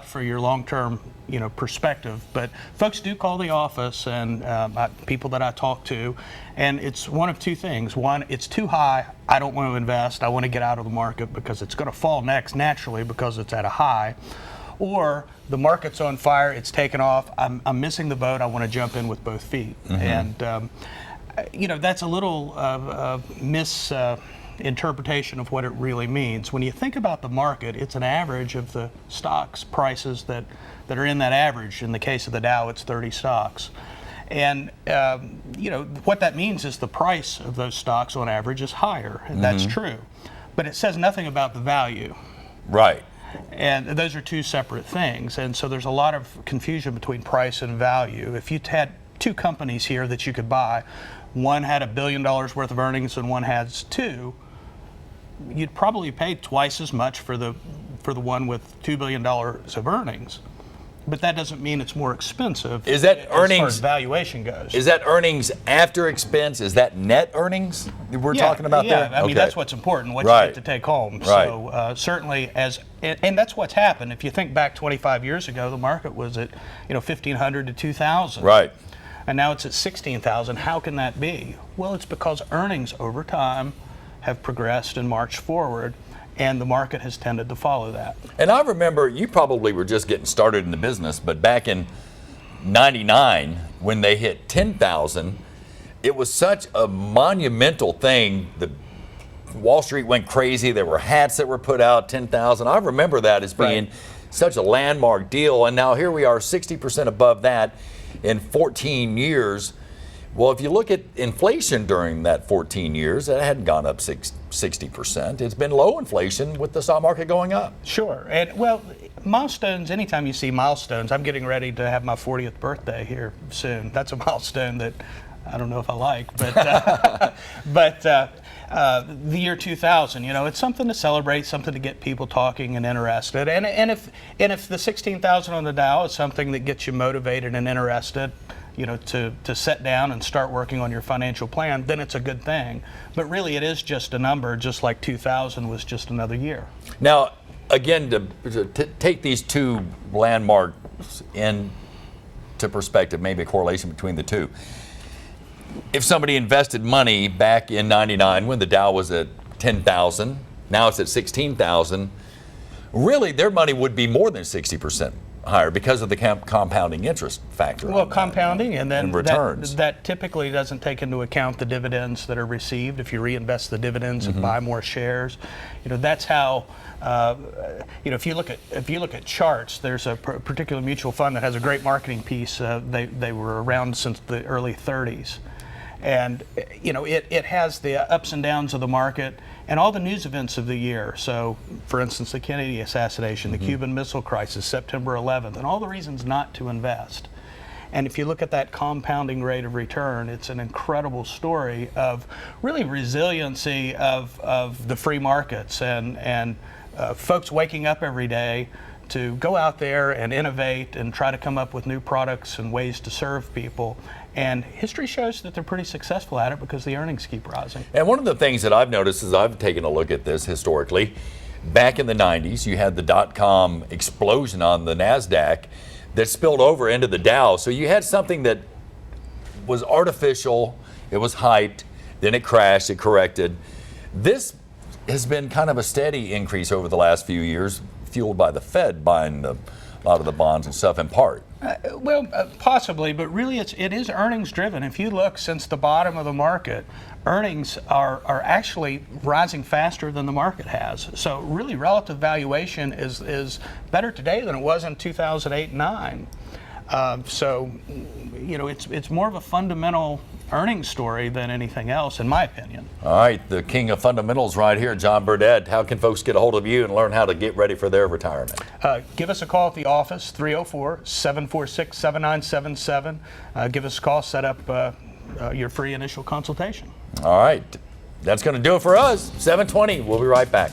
for your long-term, perspective. But folks do call the office, and people that I talk to, and it's one of two things. One, it's too high. I don't want to invest. I want to get out of the market because it's going to fall next naturally because it's at a high. Or the market's on fire. It's taken off. I'm missing the boat. I want to jump in with both feet. And that's a little misinterpretation of what it really means. When you think about the market, it's an average of the stocks prices that are in that average. In the case of the Dow, it's 30 stocks. And what that means is the price of those stocks on average is higher, and that's true. But it says nothing about the value. Right. And those are two separate things. And so there's a lot of confusion between price and value. If you had two companies here that you could buy, one had $1 billion worth of earnings and one has two, you'd probably pay twice as much for the one with $2 billion of earnings. But that doesn't mean it's more expensive. Is that earnings? As far as valuation goes. Is that earnings after expense? Is that net earnings we're talking about there? Yeah, I mean, that's what's important, what you get to take home. Right. So certainly, and that's what's happened. If you think back 25 years ago, the market was at 1,500 to 2,000. Right. And now it's at 16,000. How can that be? Well, it's because earnings over time have progressed and marched forward, and the market has tended to follow that. And I remember you probably were just getting started in the business, but back in '99, when they hit 10,000, it was such a monumental thing. The Wall Street went crazy. There were hats that were put out, 10,000. I remember that as being such a landmark deal. And now here we are, 60% above that in 14 years. Well, if you look at inflation during that 14 years, it hadn't gone up 60%. It's been low inflation with the stock market going up. Sure. And well, milestones, anytime you see milestones, I'm getting ready to have my 40th birthday here soon. That's a milestone that I don't know if I like, but the year 2000, it's something to celebrate, something to get people talking and interested. And if the 16,000 on the Dow is something that gets you motivated and interested, to sit down and start working on your financial plan, then it's a good thing. But really, it is just a number, just like 2000 was just another year. Now, again, to take these two landmarks into perspective, maybe a correlation between the two. If somebody invested money back in '99 when the Dow was at 10,000, now it's at 16,000, really their money would be more than 60% higher because of the compounding interest factor. Well, compounding, and then returns. That typically doesn't take into account the dividends that are received. If you reinvest the dividends and buy more shares, that's how. If you look at charts, there's a particular mutual fund that has a great marketing piece. They were around since the early 30s. And it has the ups and downs of the market and all the news events of the year. So, for instance, the Kennedy assassination, the Cuban Missile Crisis, September 11th, and all the reasons not to invest. And if you look at that compounding rate of return, it's an incredible story of really resiliency of the free markets and folks waking up every day to go out there and innovate and try to come up with new products and ways to serve people. And history shows that they're pretty successful at it because the earnings keep rising. And one of the things that I've noticed as I've taken a look at this historically, back in the 90s, you had the dot-com explosion on the NASDAQ that spilled over into the Dow. So you had something that was artificial, it was hyped, then it crashed, it corrected. This has been kind of a steady increase over the last few years, fueled by the Fed buying a lot of the bonds and stuff in part. Possibly, but really it is earnings driven. If you look since the bottom of the market, earnings are actually rising faster than the market has. So really relative valuation is better today than it was in 2008 and 9. So it's more of a fundamental earnings story than anything else, in my opinion. All right, the king of fundamentals right here, John Burdett. How can folks get a hold of you and learn how to get ready for their retirement? Give us a call at the office, 304-746-7977. Give us a call, set up your free initial consultation. All right, that's going to do it for us. 7:20, we'll be right back.